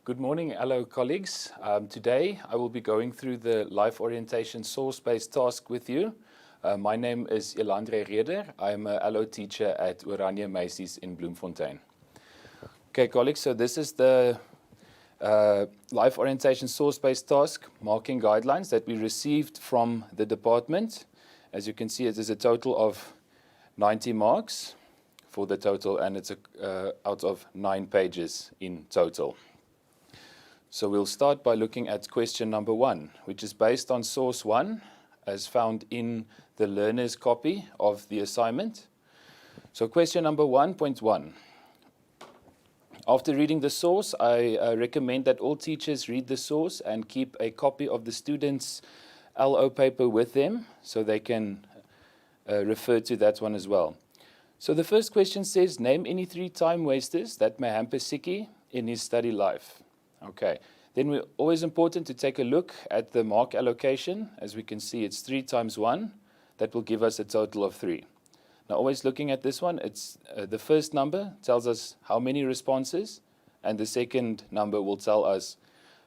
Good morning, hello colleagues. Today I will be going through the life orientation source-based task with you. My name is Elandre Reder. I'm a LO teacher at Oranje Meisies in Bloemfontein. Okay colleagues, so this is the life orientation source-based task marking guidelines that we received from the department. As you can see, it is a total of 90 marks for the total, and it's out of 9 pages in total. So we'll start by looking at question number 1, which is based on source 1 as found in the learner's copy of the assignment. So question number 1.1. After reading the source, I recommend that all teachers read the source and keep a copy of the student's LO paper with them so they can refer to that one as well. So the first question says, name any 3 time wasters that may hamper Sikkie in his study life. Okay, then we're always important to take a look at the mark allocation. As we can see, it's 3 times 1. That will give us a total of 3. Now, always looking at this one, it's the first number tells us how many responses, and the second number will tell us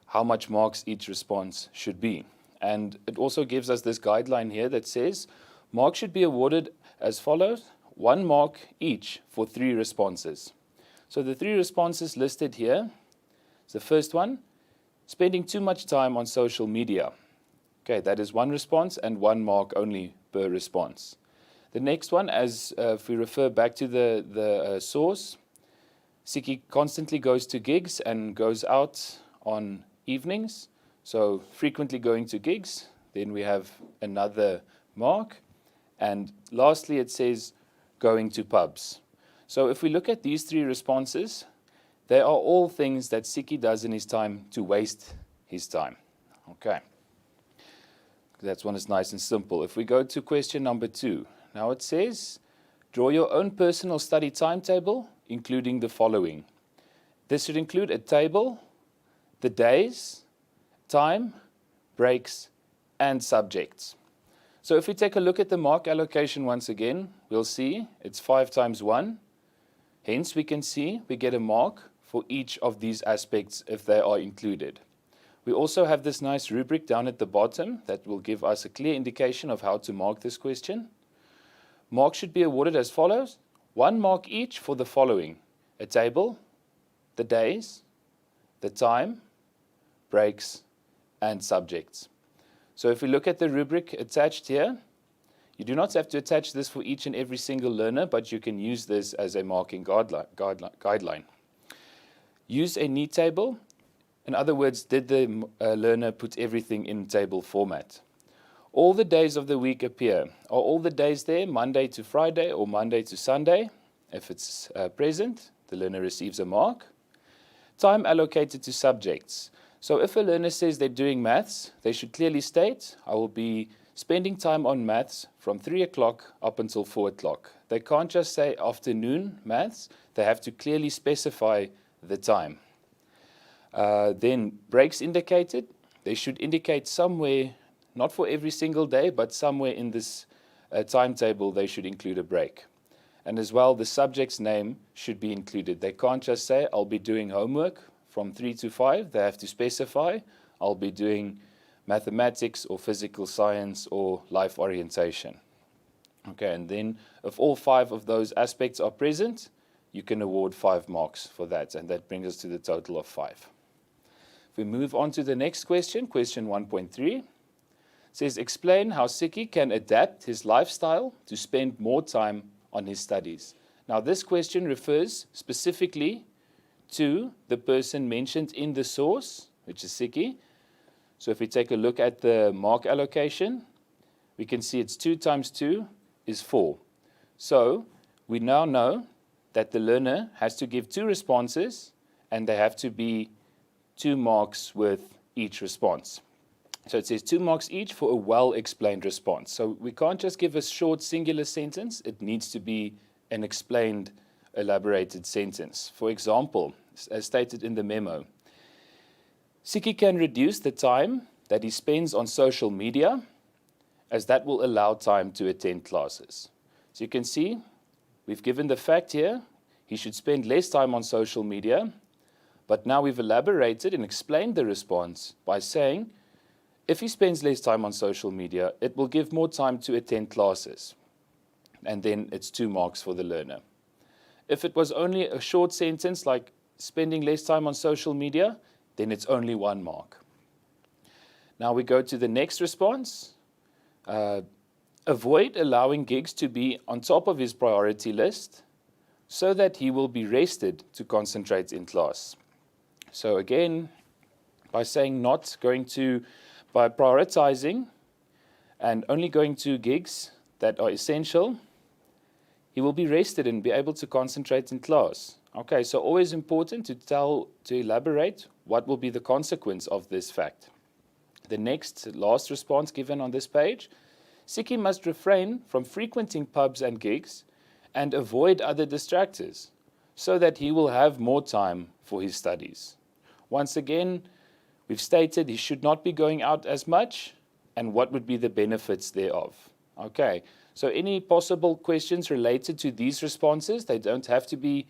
how much marks each response should be. And it also gives us this guideline here that says marks should be awarded as follows: 1 mark each for 3 responses. So the 3 responses listed here. The first one, spending too much time on social media. Okay, that is 1 response and 1 mark only per response. The next one, if we refer back to the source, Sikkie constantly goes to gigs and goes out on evenings. So frequently going to gigs, then we have another mark. And lastly, it says going to pubs. So if we look at these 3 responses, they are all things that Sikkie does in his time to waste his time. Okay. That one is nice and simple. If we go to question number 2, now it says, draw your own personal study timetable, including the following. This should include a table, the days, time, breaks, and subjects. So if we take a look at the mark allocation once again, we'll see it's 5 times 1. Hence, we can see we get a mark for each of these aspects if they are included. We also have this nice rubric down at the bottom that will give us a clear indication of how to mark this question. Marks should be awarded as follows: 1 mark each for the following: a table, the days, the time, breaks, and subjects. So if we look at the rubric attached here, you do not have to attach this for each and every single learner, but you can use this as a marking guideline. Use a neat table. In other words, did the learner put everything in table format? All the days of the week appear. Are all the days there Monday to Friday or Monday to Sunday? If it's present, the learner receives a mark. Time allocated to subjects. So if a learner says they're doing maths, they should clearly state, I will be spending time on maths from 3 o'clock up until 4 o'clock. They can't just say afternoon maths. They have to clearly specify the time. Then breaks indicated. They should indicate somewhere, not for every single day, but somewhere in this timetable they should include a break. And as well, the subject's name should be included. They can't just say, I'll be doing homework from 3 to 5. They have to specify, I'll be doing mathematics or physical science or life orientation. Okay, and then if all 5 of those aspects are present, you can award 5 marks for that, and that brings us to the total of 5. If we move on to the next question, question 1.3, says, explain how Sikkie can adapt his lifestyle to spend more time on his studies. Now, this question refers specifically to the person mentioned in the source, which is Sikkie. So if we take a look at the mark allocation, we can see it's 2 times 2 is 4. So we now know that the learner has to give 2 responses, and they have to be 2 marks with each response. So it says 2 marks each for a well-explained response. So we can't just give a short singular sentence. It needs to be an explained, elaborated sentence. For example, as stated in the memo, Sikkie can reduce the time that he spends on social media, as that will allow time to attend classes. So you can see, we've given the fact here, he should spend less time on social media, But now we've elaborated and explained the response by saying, if he spends less time on social media, it will give more time to attend classes. And then it's 2 marks for the learner. If it was only a short sentence like spending less time on social media, then it's only 1 mark. Now we go to the next response. Avoid allowing gigs to be on top of his priority list so that he will be rested to concentrate in class. So again, by saying by prioritizing and only going to gigs that are essential, he will be rested and be able to concentrate in class. Okay, so always important to elaborate what will be the consequence of this fact. The last response given on this page, Siki must refrain from frequenting pubs and gigs and avoid other distractors so that he will have more time for his studies. Once again, we've stated he should not be going out as much and what would be the benefits thereof. Okay, so any possible questions related to these responses, they don't have to be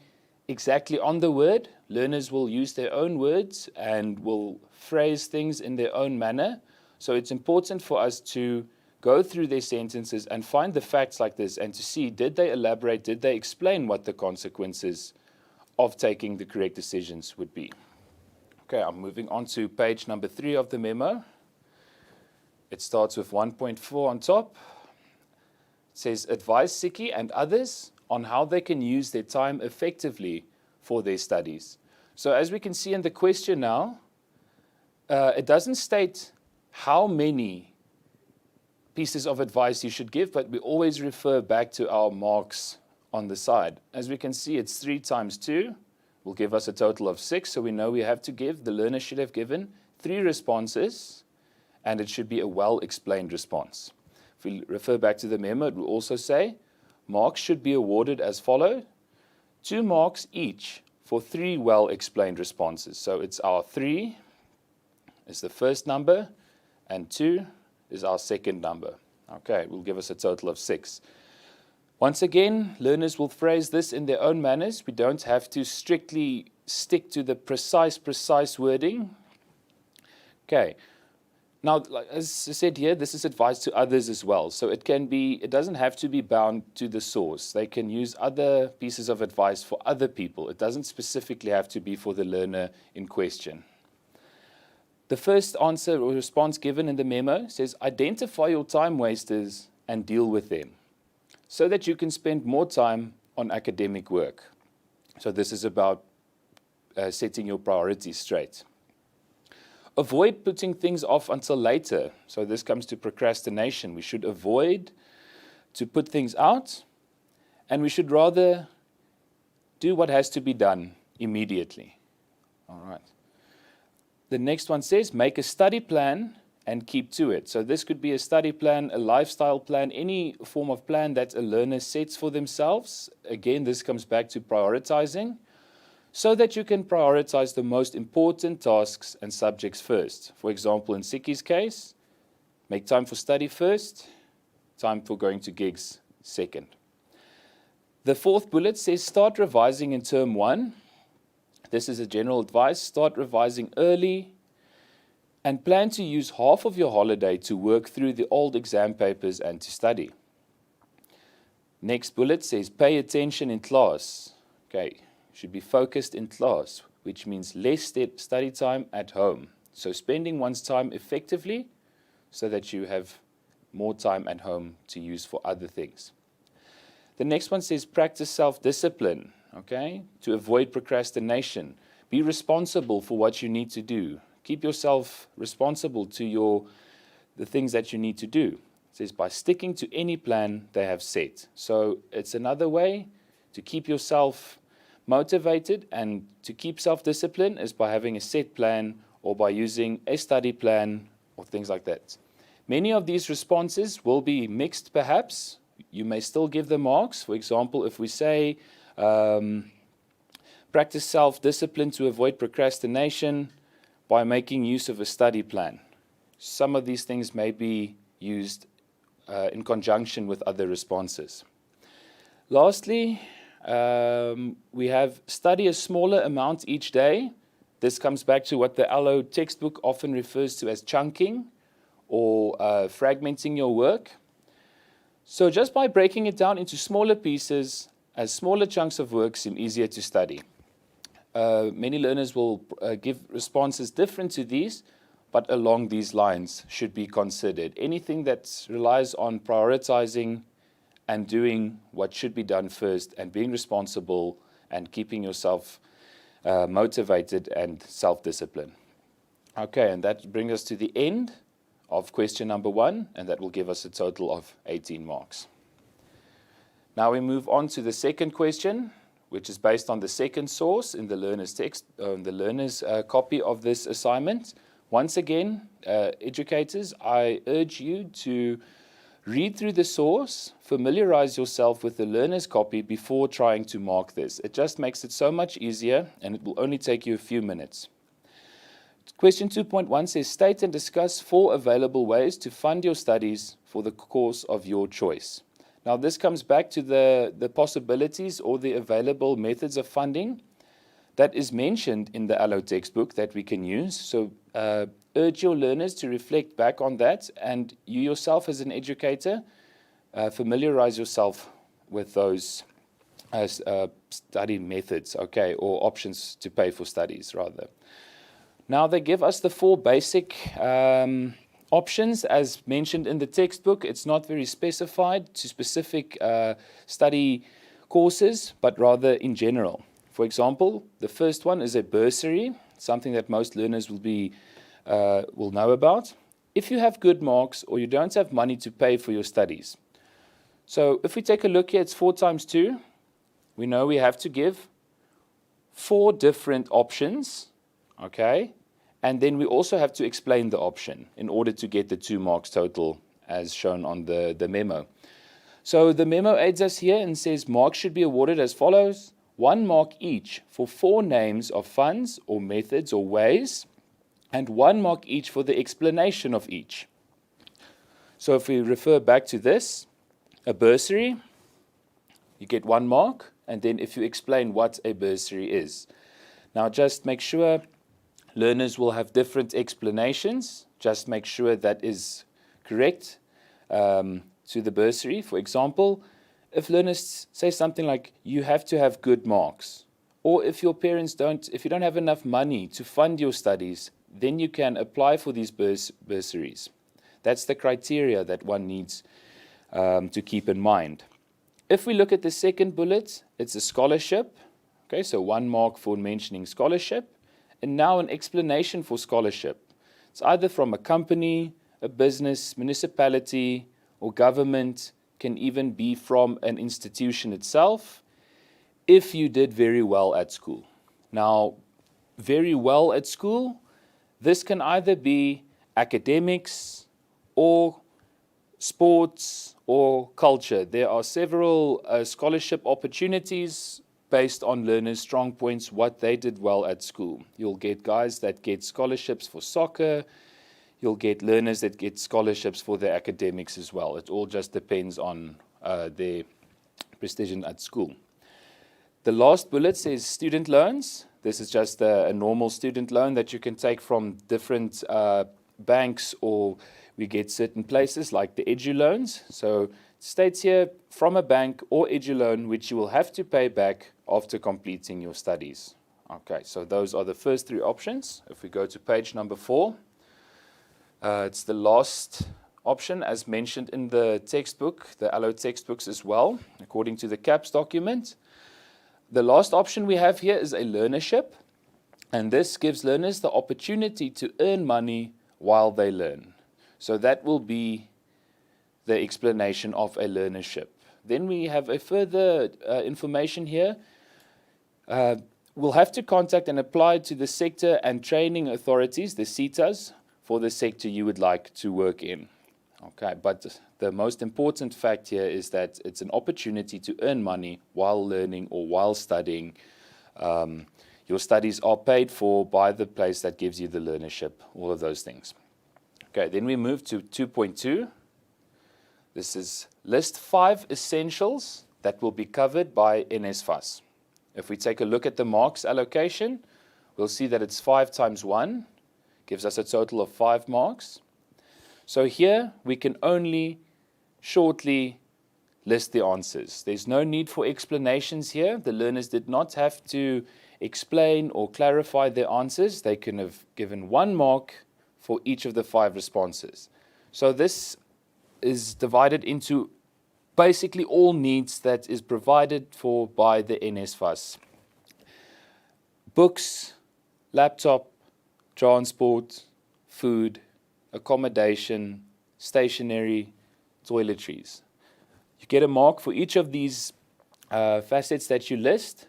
exactly on the word. Learners will use their own words and will phrase things in their own manner. So it's important for us to go through their sentences and find the facts like this and to see, did they elaborate, did they explain what the consequences of taking the correct decisions would be. Okay, I'm moving on to page number 3 of the memo. It starts with 1.4 on top. It says, advise Siki and others on how they can use their time effectively for their studies. So as we can see in the question now, it doesn't state how many pieces of advice you should give, but we always refer back to our marks on the side. As we can see, it's 3 times 2 will give us a total of 6, so we know we have to the learner should have given 3 responses, and it should be a well-explained response. If we refer back to the memo, it will also say, marks should be awarded as follows: 2 marks each for 3 well-explained responses. So it's our 3 is the first number, and 2 is our second number. Okay, it will give us a total of 6. Once again, learners will phrase this in their own manners. We don't have to strictly stick to the precise wording. Okay. Now, as I said here, this is advice to others as well. So it doesn't have to be bound to the source. They can use other pieces of advice for other people. It doesn't specifically have to be for the learner in question. The first answer or response given in the memo says, identify your time wasters and deal with them so that you can spend more time on academic work. So this is about setting your priorities straight. Avoid putting things off until later. So this comes to procrastination. We should avoid to put things out, and we should rather do what has to be done immediately. All right. The next one says, make a study plan and keep to it. So this could be a study plan, a lifestyle plan, any form of plan that a learner sets for themselves. Again, this comes back to prioritizing, so that you can prioritize the most important tasks and subjects first. For example, in Siki's case, make time for study first, time for going to gigs second. The 4th bullet says, start revising in term 1. This is a general advice. Start revising early and plan to use half of your holiday to work through the old exam papers and to study. Next bullet says, pay attention in class. Okay. Should be focused in class, which means less study time at home. So spending one's time effectively so that you have more time at home to use for other things. The next one says practice self-discipline, okay, to avoid procrastination. Be responsible for what you need to do. Keep yourself responsible to the things that you need to do. It says by sticking to any plan they have set. So it's another way to keep yourself motivated, and to keep self-discipline is by having a set plan or by using a study plan or things like that. Many of these responses will be mixed perhaps. You may still give them marks. For example, if we say practice self-discipline to avoid procrastination by making use of a study plan. Some of these things may be used in conjunction with other responses. Lastly, we have study a smaller amount each day This comes back to what the ALO textbook often refers to as chunking or fragmenting your work. So just by breaking it down into smaller pieces, as smaller chunks of work seem easier to study. Many learners will give responses different to these, but along these lines should be considered. Anything that relies on prioritizing and doing what should be done first and being responsible and keeping yourself motivated and self-discipline. Okay, and that brings us to the end of question number 1, and that will give us a total of 18 marks. Now we move on to the second question, which is based on the second source in the learner's text, the learner's copy of this assignment. Once again, educators, I urge you to read through the source, familiarize yourself with the learner's copy before trying to mark this. It just makes it so much easier, and it will only take you a few minutes. Question 2.1 says, state and discuss 4 available ways to fund your studies for the course of your choice. Now, this comes back to the possibilities or the available methods of funding that is mentioned in the ALO textbook that we can use. So urge your learners to reflect back on that, and you yourself as an educator, familiarize yourself with those study methods, okay, or options to pay for studies, rather. Now, they give us the 4 basic options as mentioned in the textbook. It's not very specified to specific study courses, but rather in general. For example, the first one is a bursary, something that most learners will know about. If you have good marks or you don't have money to pay for your studies. So if we take a look here, it's 4 times 2. We know we have to give 4 different options, okay? And then we also have to explain the option in order to get the 2 marks total as shown on the memo. So the memo aids us here and says marks should be awarded as follows: 1 mark each for 4 names of funds or methods or ways, and 1 mark each for the explanation of each. So if we refer back to this, a bursary, you get 1 mark, and then if you explain what a bursary is. Now just make sure learners will have different explanations. Just make sure that is correct to the bursary. For example, if learners say something like, you have to have good marks, or if your parents if you don't have enough money to fund your studies, then you can apply for these bursaries. That's the criteria that one needs to keep in mind. If we look at the second bullet, it's a scholarship. Okay, so 1 mark for mentioning scholarship, and now an explanation for scholarship. It's either from a company, a business, municipality, or government, can even be from an institution itself, if you did very well at school. Now, very well at school, this can either be academics or sports or culture. There are several scholarship opportunities based on learners' strong points, what they did well at school. You'll get guys that get scholarships for soccer. You'll get learners that get scholarships for their academics as well. It all just depends on their precision at school. The last bullet says student loans. This is just a normal student loan that you can take from different banks, or we get certain places like the edu loans. So it states here from a bank or edu loan, which you will have to pay back after completing your studies. Okay, so those are the first 3 options. If we go to page number 4, it's the last option as mentioned in the textbook, the ALO textbooks as well, according to the CAPS document. The last option we have here is a learnership, and this gives learners the opportunity to earn money while they learn. So that will be the explanation of a learnership. Then we have a further information here. We'll have to contact and apply to the sector and training authorities, the SETAs, for the sector you would like to work in. Okay, but the most important fact here is that it's an opportunity to earn money while learning or while studying. Your studies are paid for by the place that gives you the learnership, all of those things. Okay, then we move to 2.2. This is list 5 essentials that will be covered by NSFAS. If we take a look at the marks allocation, we'll see that it's 5 times 1, gives us a total of 5 marks. So here we can only shortly list the answers. There's no need for explanations here. The learners did not have to explain or clarify their answers. They can have given 1 mark for each of the 5 responses. So this is divided into basically all needs that is provided for by the NSFAS. Books, laptop, transport, food, accommodation, stationery, toiletries. You get a mark for each of these facets that you list.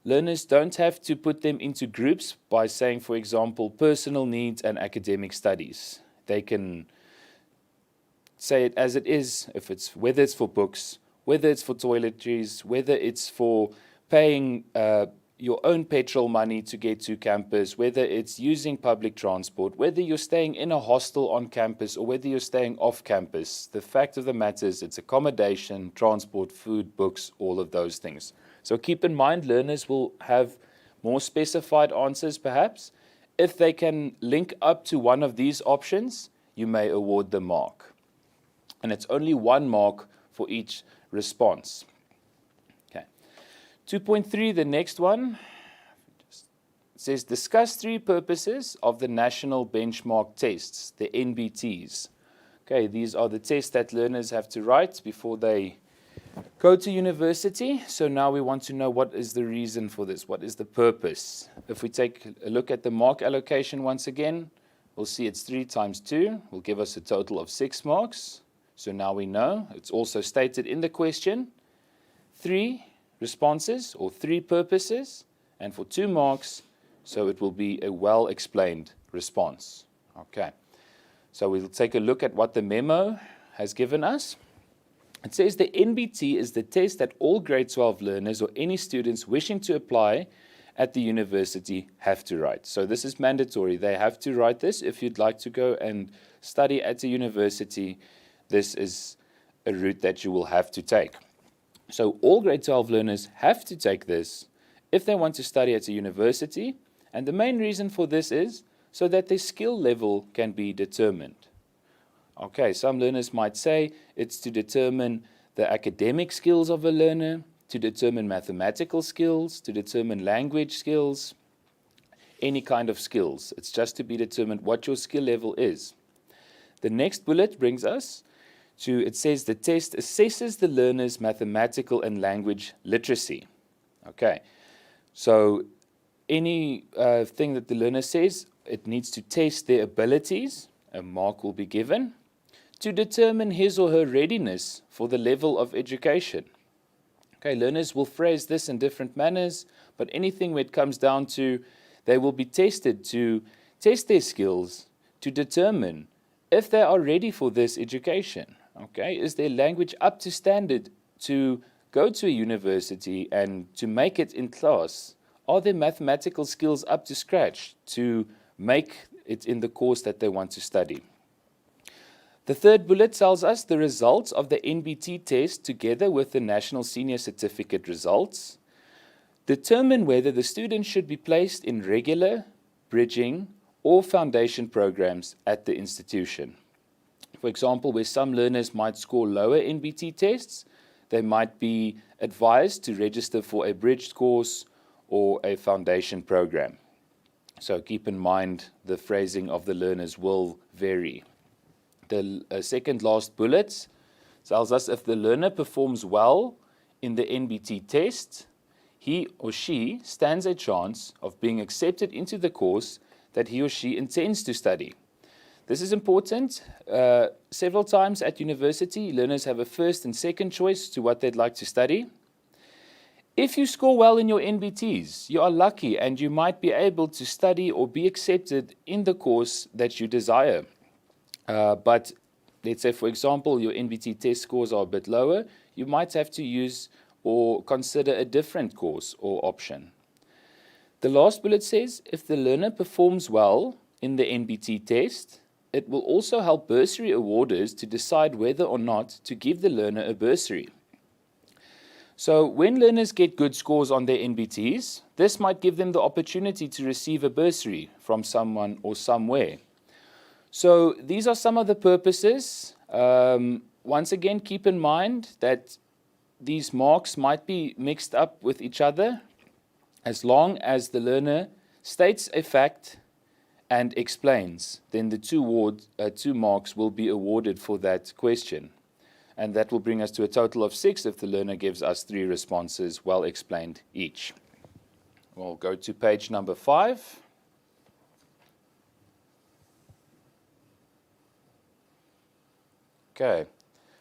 Learners don't have to put them into groups by saying, for example, personal needs and academic studies. They can say it as it is, whether it's for books, whether it's for toiletries, whether it's for paying your own petrol money to get to campus, whether it's using public transport, whether you're staying in a hostel on campus or whether you're staying off campus. The fact of the matter is it's accommodation, transport, food, books, all of those things. So keep in mind, learners will have more specified answers perhaps. If they can link up to one of these options, you may award the mark. And it's only 1 mark for each response. 2.3, the next one, says discuss 3 purposes of the national benchmark tests, the NBTs. Okay, these are the tests that learners have to write before they go to university. So now we want to know what is the reason for this, what is the purpose. If we take a look at the mark allocation once again, we'll see it's 3 times 2, will give us a total of 6 marks. So now we know, it's also stated in the question, 3 responses or 3 purposes, and for 2 marks, so it will be a well-explained response. Okay, so we'll take a look at what the memo has given us. It says the NBT is the test that all grade 12 learners or any students wishing to apply at the university have to write. So this is mandatory. They have to write this. If you'd like to go and study at a university, this is a route that you will have to take. So all grade 12 learners have to take this if they want to study at a university, and the main reason for this is so that their skill level can be determined. Okay, some learners might say it's to determine the academic skills of a learner, to determine mathematical skills, to determine language skills, any kind of skills. It's just to be determined what your skill level is. The next bullet brings us to, it says the test assesses the learner's mathematical and language literacy. Okay, so any thing that the learner says, it needs to test their abilities, a mark will be given, to determine his or her readiness for the level of education. Okay, learners will phrase this in different manners, but anything where it comes down to, they will be tested to test their skills to determine if they are ready for this education. Okay, is their language up to standard to go to a university and to make it in class? Are their mathematical skills up to scratch to make it in the course that they want to study? The third bullet tells us the results of the NBT test together with the National Senior Certificate results determine whether the student should be placed in regular, bridging, or foundation programs at the institution. For example, where some learners might score lower NBT tests, they might be advised to register for a bridged course or a foundation program. So keep in mind the phrasing of the learners will vary. The second last bullet tells us if the learner performs well in the NBT test, he or she stands a chance of being accepted into the course that he or she intends to study. This is important. Several times at university, learners have a first and second choice to what they'd like to study. If you score well in your NBTs, you are lucky and you might be able to study or be accepted in the course that you desire. But let's say, for example, your NBT test scores are a bit lower, you might have to use or consider a different course or option. The last bullet says, if the learner performs well in the NBT test, it will also help bursary awarders to decide whether or not to give the learner a bursary. So when learners get good scores on their NBTs, this might give them the opportunity to receive a bursary from someone or somewhere. So these are some of the purposes. Once again, keep in mind that these marks might be mixed up with each other as long as the learner states a fact and explains, then the two marks will be awarded for that question. And that will bring us to a total of 6 if the learner gives us 3 responses well explained each. We'll go to page number 5. Okay,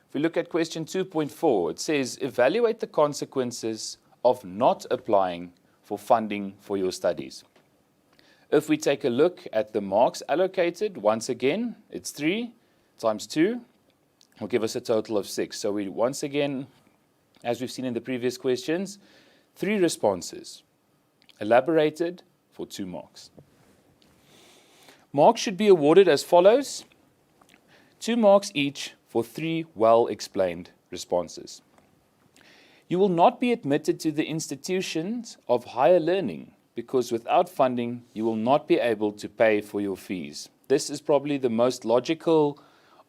if we look at question 2.4, it says, evaluate the consequences of not applying for funding for your studies. If we take a look at the marks allocated, once again, it's 3 times 2 will give us a total of 6. So we once again, as we've seen in the previous questions, 3 responses elaborated for 2 marks. Marks should be awarded as follows: 2 marks each for 3 well-explained responses. You will not be admitted to the institutions of higher learning because without funding, you will not be able to pay for your fees. This is probably the most logical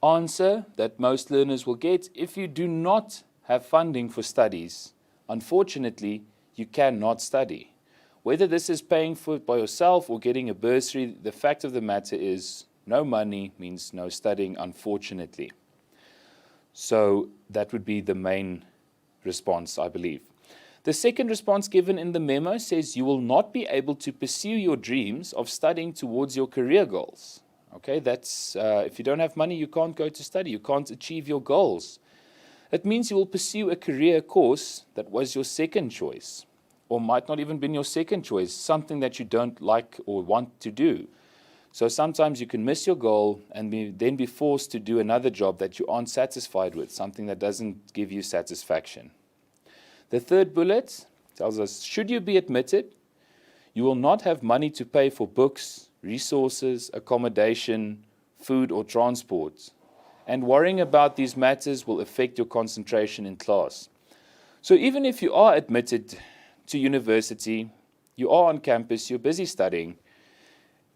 answer that most learners will get. If you do not have funding for studies, unfortunately, you cannot study. Whether this is paying for it by yourself or getting a bursary, the fact of the matter is no money means no studying, unfortunately. So that would be the main response, I believe. The second response given in the memo says you will not be able to pursue your dreams of studying towards your career goals. Okay, that's if you don't have money, you can't go to study, you can't achieve your goals. It means you will pursue a career course that was your second choice, or might not even been your second choice, something that you don't like or want to do. So sometimes you can miss your goal and then be forced to do another job that you aren't satisfied with, something that doesn't give you satisfaction. The third bullet tells us, should you be admitted, you will not have money to pay for books, resources, accommodation, food or transport. And worrying about these matters will affect your concentration in class. So even if you are admitted to university, you are on campus, you're busy studying,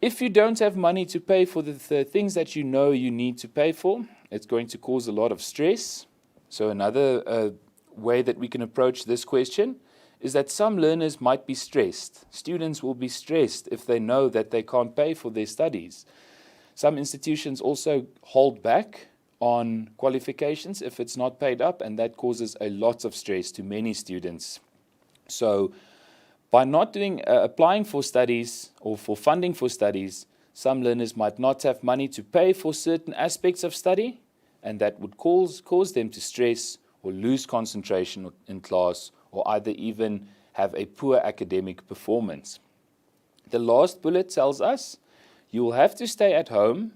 if you don't have money to pay for the things that you know you need to pay for, it's going to cause a lot of stress. So another way that we can approach this question is that some learners might be stressed. Students will be stressed if they know that they can't pay for their studies. Some institutions also hold back on qualifications if it's not paid up, and that causes a lot of stress to many students. So by not applying for studies or for funding for studies, some learners might not have money to pay for certain aspects of study, and that would cause them to stress or lose concentration in class, or either even have a poor academic performance. The last bullet tells us you will have to stay at home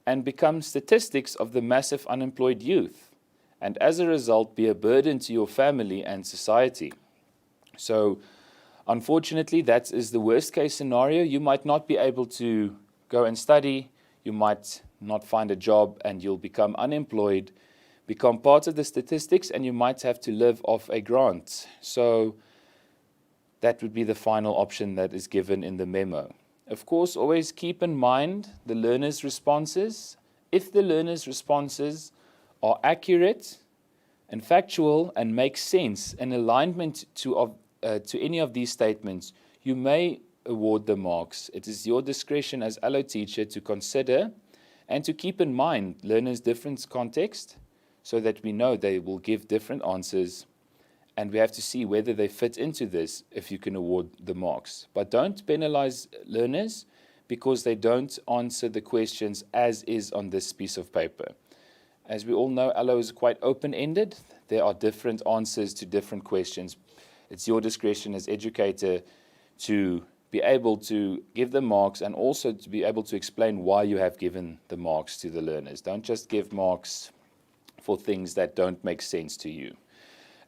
and become statistics of the massive unemployed youth, and as a result be a burden to your family and society. So unfortunately, that is the worst case scenario. You might not be able to go and study, you might not find a job and you'll become unemployed, become part of the statistics, and you might have to live off a grant. So that would be the final option that is given in the memo. Of course, always keep in mind the learner's responses. If the learner's responses are accurate and factual and make sense in alignment to any of these statements, you may award the marks. It is your discretion as allo teacher to consider and to keep in mind learners' different context, so that we know they will give different answers, and we have to see whether they fit into this if you can award the marks. But don't penalize learners because they don't answer the questions as is on this piece of paper. As we all know, allo is quite open-ended. There are different answers to different questions. It's your discretion as educator to be able to give the marks and also to be able to explain why you have given the marks to the learners. Don't just give marks for things that don't make sense to you.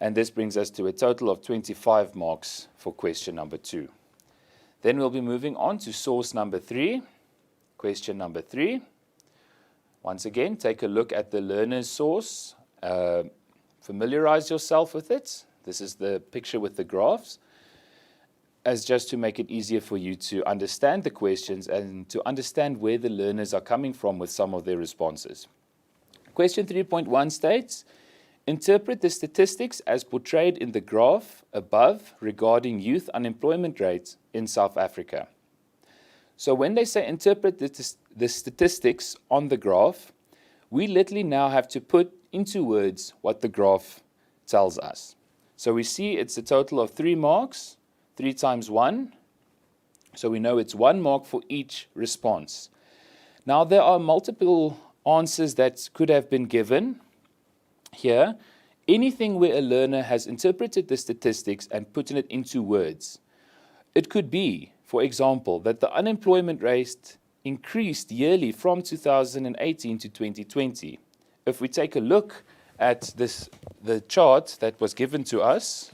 And this brings us to a total of 25 marks for question number 2. Then we'll be moving on to source number 3, question number 3. Once again, take a look at the learner's source. Familiarize yourself with it. This is the picture with the graphs, as just to make it easier for you to understand the questions and to understand where the learners are coming from with some of their responses. Question 3.1 states, interpret the statistics as portrayed in the graph above regarding youth unemployment rates in South Africa. So when they say interpret the statistics on the graph, we literally now have to put into words what the graph tells us. So we see it's a total of 3 marks, 3 times 1. So we know it's 1 mark for each response. Now there are multiple answers that could have been given here. Anything where a learner has interpreted the statistics and put it into words. It could be, for example, that the unemployment rate increased yearly from 2018 to 2020. If we take a look at the chart that was given to us,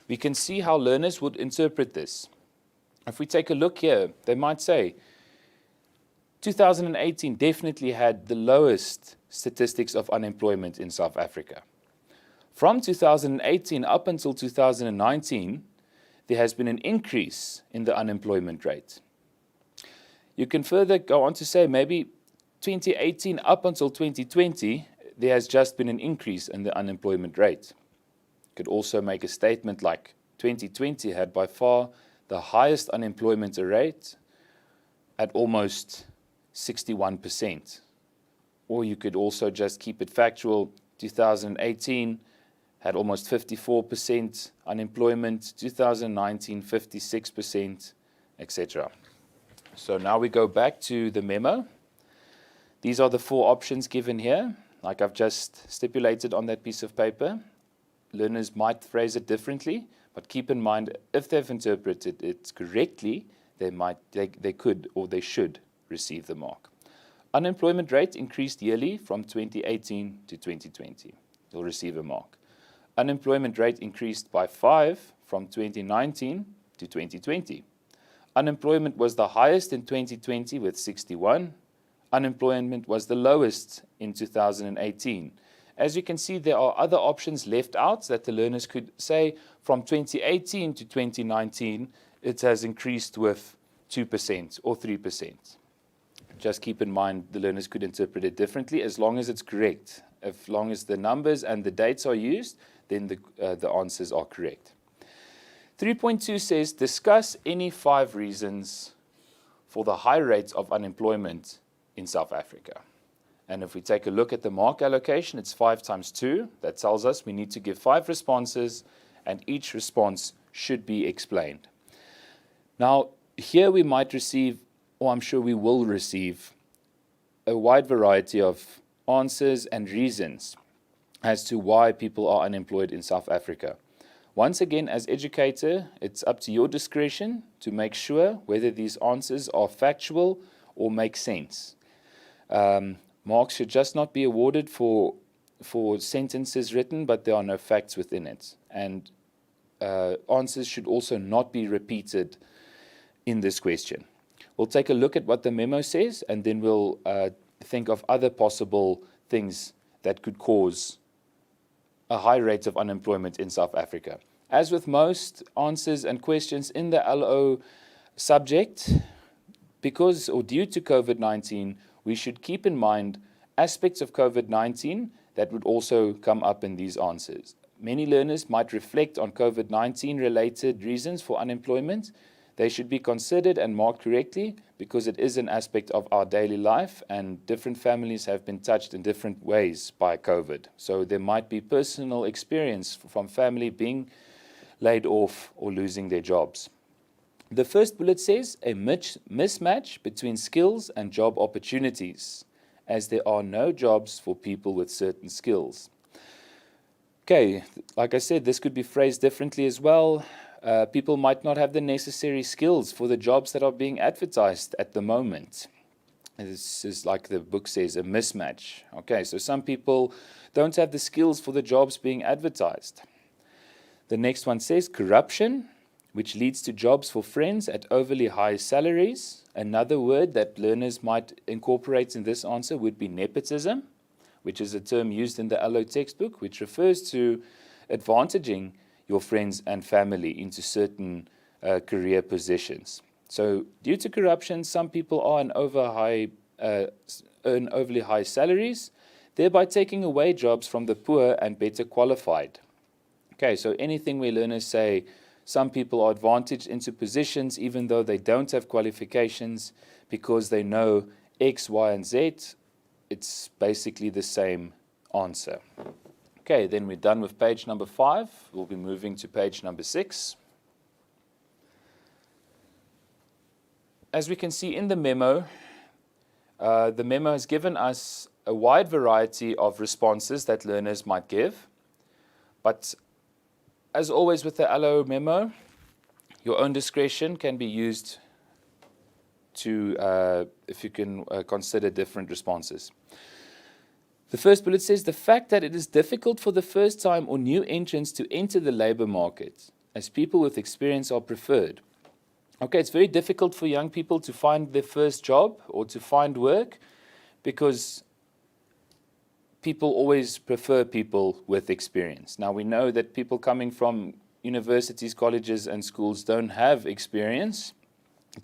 we can see how learners would interpret this. If we take a look here, they might say 2018 definitely had the lowest statistics of unemployment in South Africa. From 2018 up until 2019, there has been an increase in the unemployment rate. You can further go on to say maybe 2018 up until 2020, there has just been an increase in the unemployment rate. You could also make a statement like 2020 had by far the highest unemployment rate at almost 61%. Or you could also just keep it factual. 2018 had almost 54% unemployment, 2019 56%, etc. So now we go back to the memo. These are the 4 options given here, like I've just stipulated on that piece of paper. Learners might phrase it differently, but keep in mind, if they've interpreted it correctly, they could or they should receive the mark. Unemployment rate increased yearly from 2018 to 2020. You'll receive a mark. Unemployment rate increased by 5 from 2019 to 2020. Unemployment was the highest in 2020 with 61. Unemployment was the lowest in 2018. As you can see, there are other options left out that the learners could say from 2018 to 2019, it has increased with 2% or 3%. Just keep in mind the learners could interpret it differently as long as it's correct. As long as the numbers and the dates are used, then the answers are correct. 3.2 says, discuss any 5 reasons for the high rates of unemployment in South Africa. And if we take a look at the mark allocation, it's 5 times 2. That tells us we need to give 5 responses, and each response should be explained. Now, here we might receive, or I'm sure we will receive, a wide variety of answers and reasons as to why people are unemployed in South Africa. Once again, as educator, it's up to your discretion to make sure whether these answers are factual or make sense. Marks should just not be awarded for sentences written, but there are no facts within it. And answers should also not be repeated in this question. We'll take a look at what the memo says, and then we'll think of other possible things that could cause a high rate of unemployment in South Africa. As with most answers and questions in the LO subject, because or due to COVID-19, we should keep in mind aspects of COVID-19 that would also come up in these answers. Many learners might reflect on COVID-19 related reasons for unemployment. They should be considered and marked correctly because it is an aspect of our daily life, and different families have been touched in different ways by COVID. So there might be personal experience from family being laid off or losing their jobs. The first bullet says a mismatch between skills and job opportunities, as there are no jobs for people with certain skills. Okay, like I said, this could be phrased differently as well. People might not have the necessary skills for the jobs that are being advertised at the moment. This is, like the book says, a mismatch. Okay, so some people don't have the skills for the jobs being advertised. The next one says corruption, which leads to jobs for friends at overly high salaries. Another word that learners might incorporate in this answer would be nepotism, which is a term used in the LO textbook, which refers to advantaging your friends and family into certain career positions. So due to corruption, some people earn overly high salaries, thereby taking away jobs from the poor and better qualified. Okay, so anything where learners say some people are advantaged into positions even though they don't have qualifications because they know X, Y, and Z, it's basically the same answer. Okay, then we're done with page number 5. We'll be moving to page number 6. As we can see in the memo has given us a wide variety of responses that learners might give. But as always with the Allo memo, your own discretion can be used to, if you can consider different responses. The first bullet says, the fact that it is difficult for the first time or new entrants to enter the labor market, as people with experience are preferred. Okay, it's very difficult for young people to find their first job or to find work because people always prefer people with experience. Now, we know that people coming from universities, colleges, and schools don't have experience.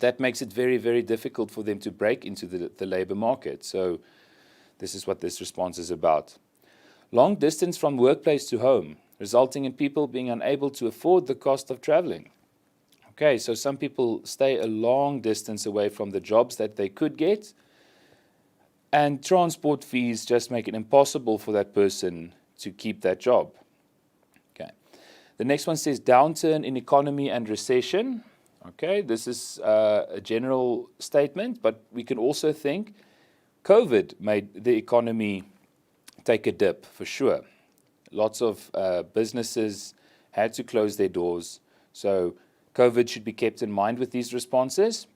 That makes it very, very difficult for them to break into the labor market. So this is what this response is about. Long distance from workplace to home, resulting in people being unable to afford the cost of traveling. Okay, so some people stay a long distance away from the jobs that they could get, and transport fees just make it impossible for that person to keep that job. Okay. The next one says downturn in economy and recession. Okay, this is a general statement, but we can also think COVID made the economy take a dip for sure. Lots of businesses had to close their doors, so COVID should be kept in mind with these responses.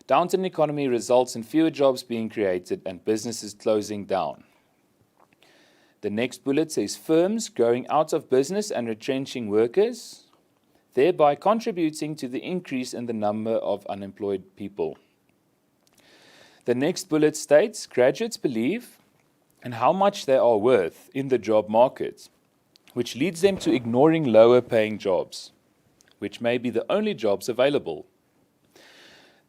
Downturn economy results in fewer jobs being created and businesses closing down. The next bullet says firms going out of business and retrenching workers, thereby contributing to the increase in the number of unemployed people. The next bullet states graduates believe in how much they are worth in the job market, which leads them to ignoring lower paying jobs, which may be the only jobs available.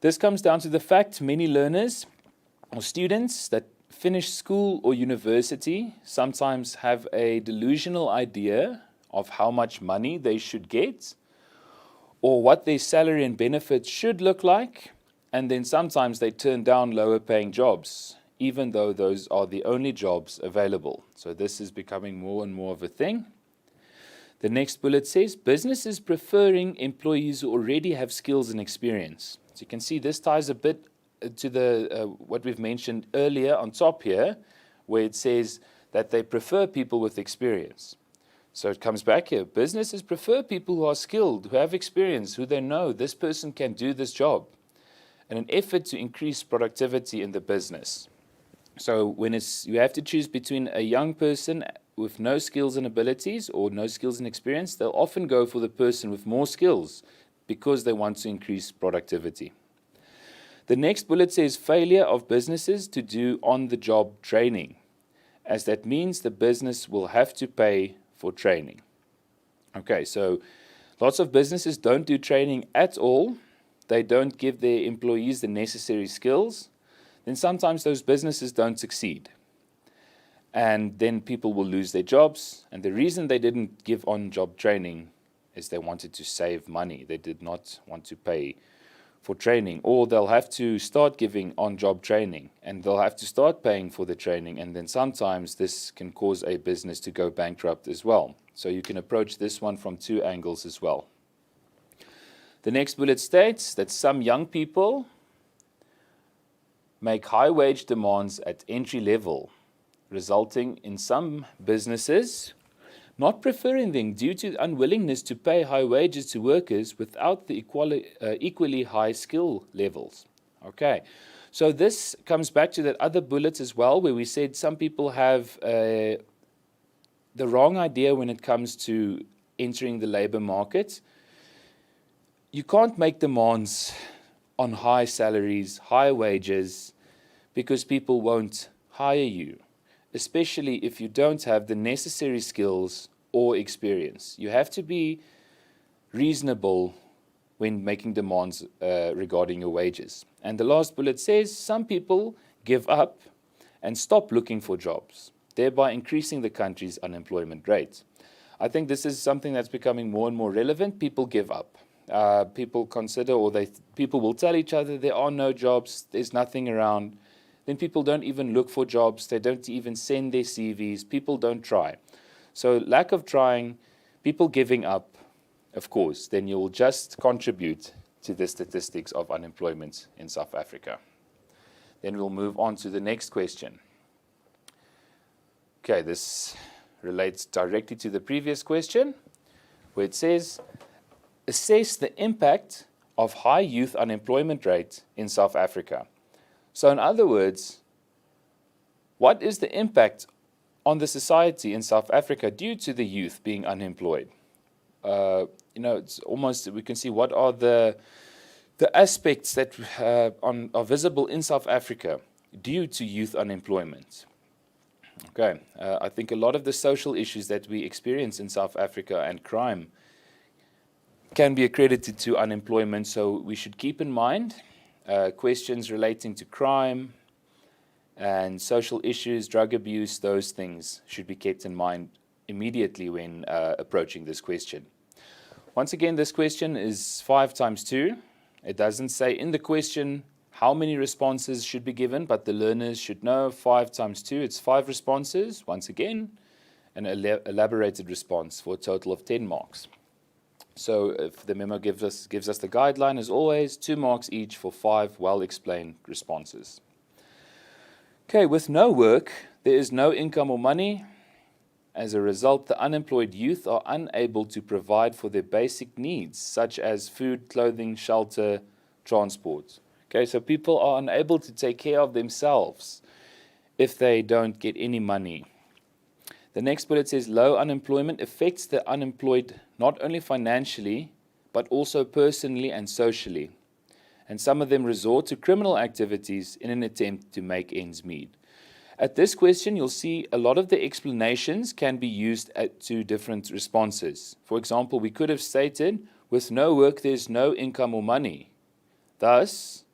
This comes down to the fact many learners or students that finish school or university sometimes have a delusional idea of how much money they should get or what their salary and benefits should look like, and then sometimes they turn down lower paying jobs, even though those are the only jobs available. So this is becoming more and more of a thing. The next bullet says businesses preferring employees who already have skills and experience. So you can see this ties a bit to the what we've mentioned earlier on top here, where it says that they prefer people with experience. So it comes back here. Businesses prefer people who are skilled, who have experience, who they know this person can do this job, in an effort to increase productivity in the business. So when you have to choose between a young person with no skills and abilities or no skills and experience, they'll often go for the person with more skills because they want to increase productivity. The next bullet says failure of businesses to do on-the-job training, as that means the business will have to pay for training. Okay, so lots of businesses don't do training at all. They don't give their employees the necessary skills. Then sometimes those businesses don't succeed. And then people will lose their jobs. And the reason they didn't give on-job training is they wanted to save money. They did not want to pay for training. Or they'll have to start giving on-job training, and they'll have to start paying for the training. And then sometimes this can cause a business to go bankrupt as well. So you can approach this one from two angles as well. The next bullet states that some young people make high wage demands at entry level, resulting in some businesses not preferring them due to unwillingness to pay high wages to workers without the equally high skill levels. Okay, so this comes back to that other bullet as well, where we said some people have the wrong idea when it comes to entering the labor market. You can't make demands on high salaries, high wages, because people won't hire you, especially if you don't have the necessary skills or experience. You have to be reasonable when making demands regarding your wages. And the last bullet says some people give up and stop looking for jobs, thereby increasing the country's unemployment rate. I think this is something that's becoming more and more relevant. People give up. People consider, or people will tell each other there are no jobs, there's nothing around. Then people don't even look for jobs, they don't even send their CVs, people don't try. So lack of trying, people giving up, of course, then you'll just contribute to the statistics of unemployment in South Africa. Then we'll move on to the next question. Okay, this relates directly to the previous question, where it says, assess the impact of high youth unemployment rate in South Africa. So in other words, what is the impact on the society in South Africa due to the youth being unemployed? It's almost, we can see what are the aspects that are visible in South Africa due to youth unemployment. Okay, I think a lot of the social issues that we experience in South Africa and crime can be accredited to unemployment, so we should keep in mind questions relating to crime and social issues, drug abuse, those things should be kept in mind immediately when approaching this question. Once again, this question is 5 times 2. It doesn't say in the question how many responses should be given, but the learners should know 5 times 2, it's 5 responses, once again, an elaborated response for a total of 10 marks. So if the memo gives us the guideline, as always, 2 marks each for 5 well-explained responses. Okay, with no work, there is no income or money. As a result, the unemployed youth are unable to provide for their basic needs, such as food, clothing, shelter, transport. Okay, so people are unable to take care of themselves if they don't get any money. The next bullet says low unemployment affects the unemployed not only financially, but also personally and socially. And some of them resort to criminal activities in an attempt to make ends meet. At this question, you'll see a lot of the explanations can be used to different responses. For example, we could have stated, with no work, there's no income or money. Thus,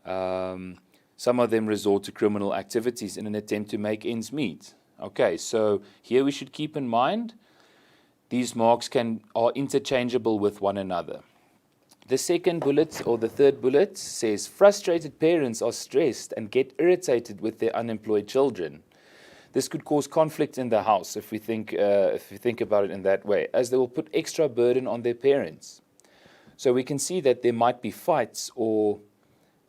some of them resort to criminal activities in an attempt to make ends meet. Okay, so here we should keep in mind these marks are interchangeable with one another. The second bullet, or the third bullet, says frustrated parents are stressed and get irritated with their unemployed children. This could cause conflict in the house if we think about it in that way, as they will put extra burden on their parents. So we can see that there might be fights or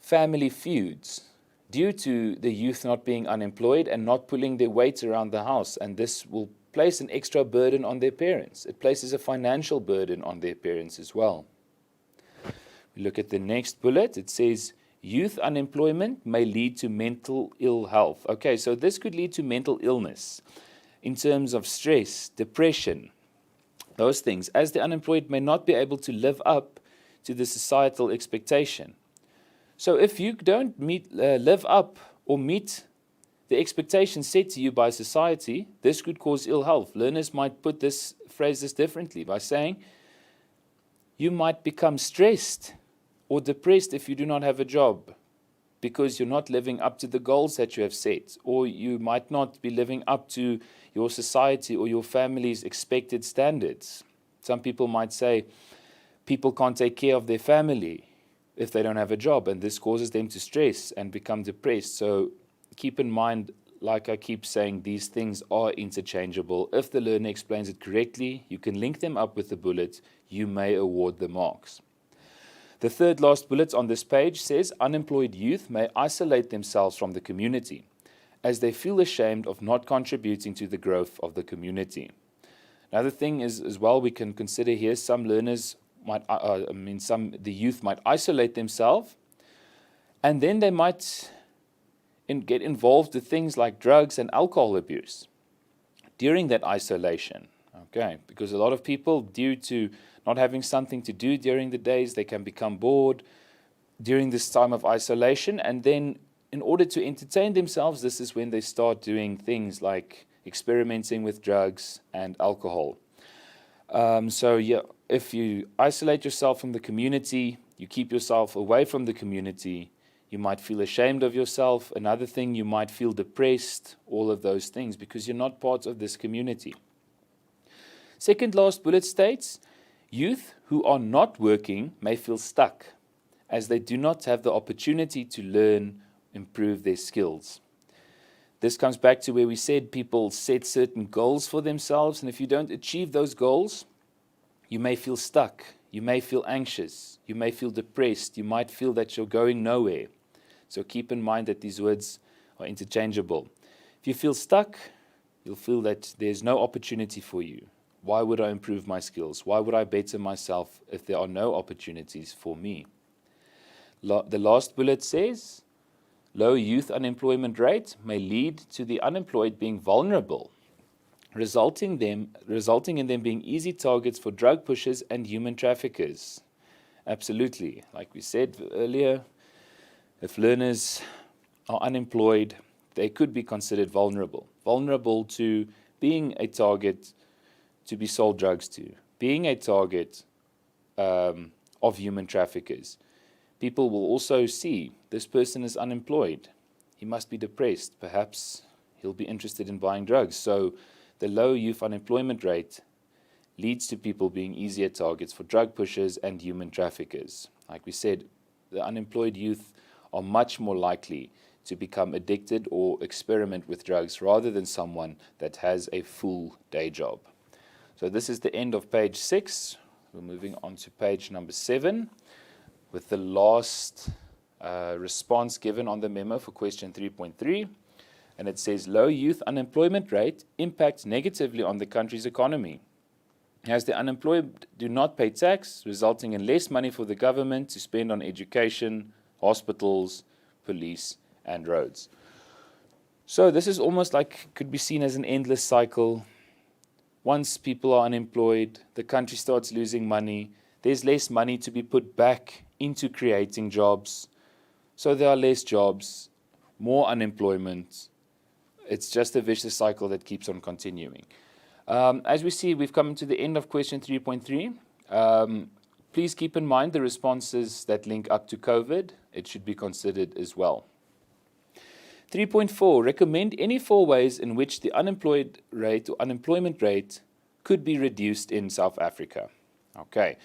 family feuds due to the youth not being unemployed and not pulling their weight around the house, and this will place an extra burden on their parents. It places a financial burden on their parents as well. We look at the next bullet. It says youth unemployment may lead to mental ill health. Okay, so this could lead to mental illness in terms of stress, depression, those things, as the unemployed may not be able to live up to the societal expectation. So if you don't live up or meet the expectations set to you by society, this could cause ill health. Learners might phrase this differently by saying, you might become stressed or depressed if you do not have a job because you're not living up to the goals that you have set, or you might not be living up to your society or your family's expected standards. Some people might say people can't take care of their family if they don't have a job, and this causes them to stress and become depressed. So keep in mind, like I keep saying, these things are interchangeable. If the learner explains it correctly, you can link them up with the bullet. You may award the marks. The third last bullet on this page says unemployed youth may isolate themselves from the community as they feel ashamed of not contributing to the growth of the community. Another thing is as well we can consider here, some learners the youth might isolate themselves, and then they might get involved with things like drugs and alcohol abuse during that isolation. Okay, because a lot of people, due to not having something to do during the days, they can become bored during this time of isolation, and then in order to entertain themselves, this is when they start doing things like experimenting with drugs and alcohol. If you isolate yourself from the community, you keep yourself away from the community, you might feel ashamed of yourself. Another thing, you might feel depressed, all of those things, because you're not part of this community. Second last bullet states, youth who are not working may feel stuck, as they do not have the opportunity to learn, improve their skills. This comes back to where we said people set certain goals for themselves, and if you don't achieve those goals, you may feel stuck, you may feel anxious, you may feel depressed, you might feel that you're going nowhere. So keep in mind that these words are interchangeable. If you feel stuck, you'll feel that there's no opportunity for you. Why would I improve my skills? Why would I better myself if there are no opportunities for me? The last bullet says, low youth unemployment rate may lead to the unemployed being vulnerable, resulting in them being easy targets for drug pushers and human traffickers. Absolutely. Like we said earlier, if learners are unemployed, they could be considered vulnerable to being a target to be sold drugs to, being a target of human traffickers. People will also see this person is unemployed. He must be depressed. Perhaps he'll be interested in buying drugs. So the low youth unemployment rate leads to people being easier targets for drug pushers and human traffickers. Like we said, the unemployed youth are much more likely to become addicted or experiment with drugs rather than someone that has a full day job. So this is the end of page 6. We're moving on to page number 7 with the last response given on the memo for question 3.3. And it says, low youth unemployment rate impacts negatively on the country's economy, as the unemployed do not pay tax, resulting in less money for the government to spend on education, hospitals, police, and roads. So this is almost like, could be seen as an endless cycle. Once people are unemployed, the country starts losing money. There's less money to be put back into creating jobs. So there are less jobs, more unemployment. It's just a vicious cycle that keeps on continuing. As we see, we've come to the end of question 3.3. Please keep in mind the responses that link up to COVID. It should be considered as well. 3.4, recommend any 4 ways in which the unemployed rate or unemployment rate could be reduced in South Africa. Okay.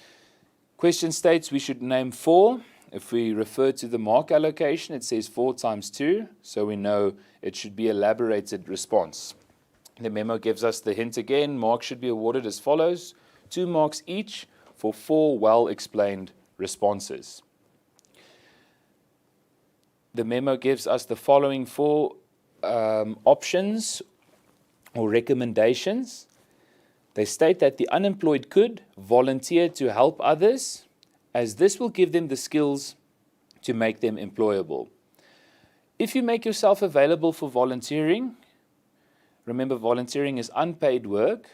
Question states we should name 4. If we refer to the mark allocation, it says 4 times 2, so we know it should be elaborated response. The memo gives us the hint again. Marks should be awarded as follows: 2 marks each for 4 well-explained responses. The memo gives us the following 4 options or recommendations. They state that the unemployed could volunteer to help others, as this will give them the skills to make them employable. If you make yourself available for volunteering, remember volunteering is unpaid work,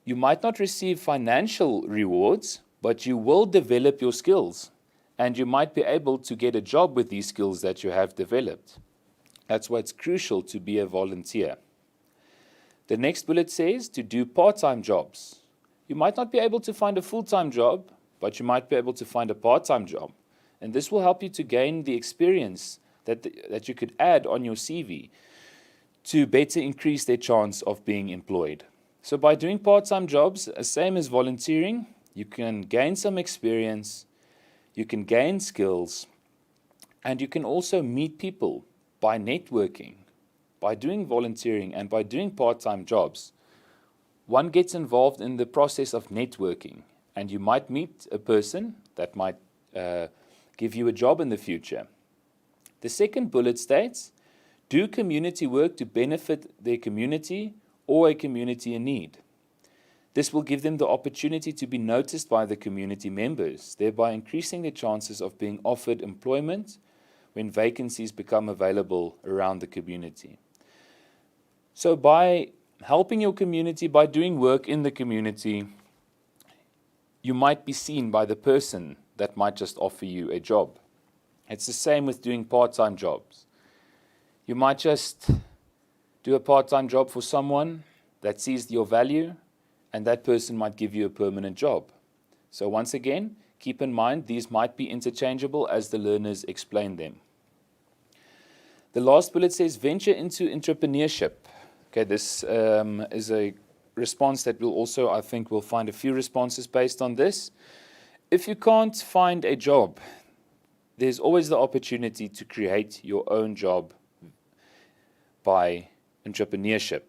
you might not receive financial rewards, but you will develop your skills, and you might be able to get a job with these skills that you have developed. That's why it's crucial to be a volunteer. The next bullet says to do part-time jobs. You might not be able to find a full-time job, but you might be able to find a part-time job. And this will help you to gain the experience that you could add on your CV to better increase their chance of being employed. So by doing part-time jobs, same as volunteering, you can gain some experience, you can gain skills, and you can also meet people by networking. By doing volunteering and by doing part-time jobs, one gets involved in the process of networking, and you might meet a person that might give you a job in the future. The second bullet states, do community work to benefit their community or a community in need. This will give them the opportunity to be noticed by the community members, thereby increasing their chances of being offered employment when vacancies become available around the community. So by helping your community, by doing work in the community, you might be seen by the person that might just offer you a job. It's the same with doing part-time jobs. You might just do a part-time job for someone that sees your value, and that person might give you a permanent job. So once again, keep in mind these might be interchangeable as the learners explain them. The last bullet says venture into entrepreneurship. Okay, this is a response that will also, I think, we'll find a few responses based on this. If you can't find a job, there's always the opportunity to create your own job by entrepreneurship.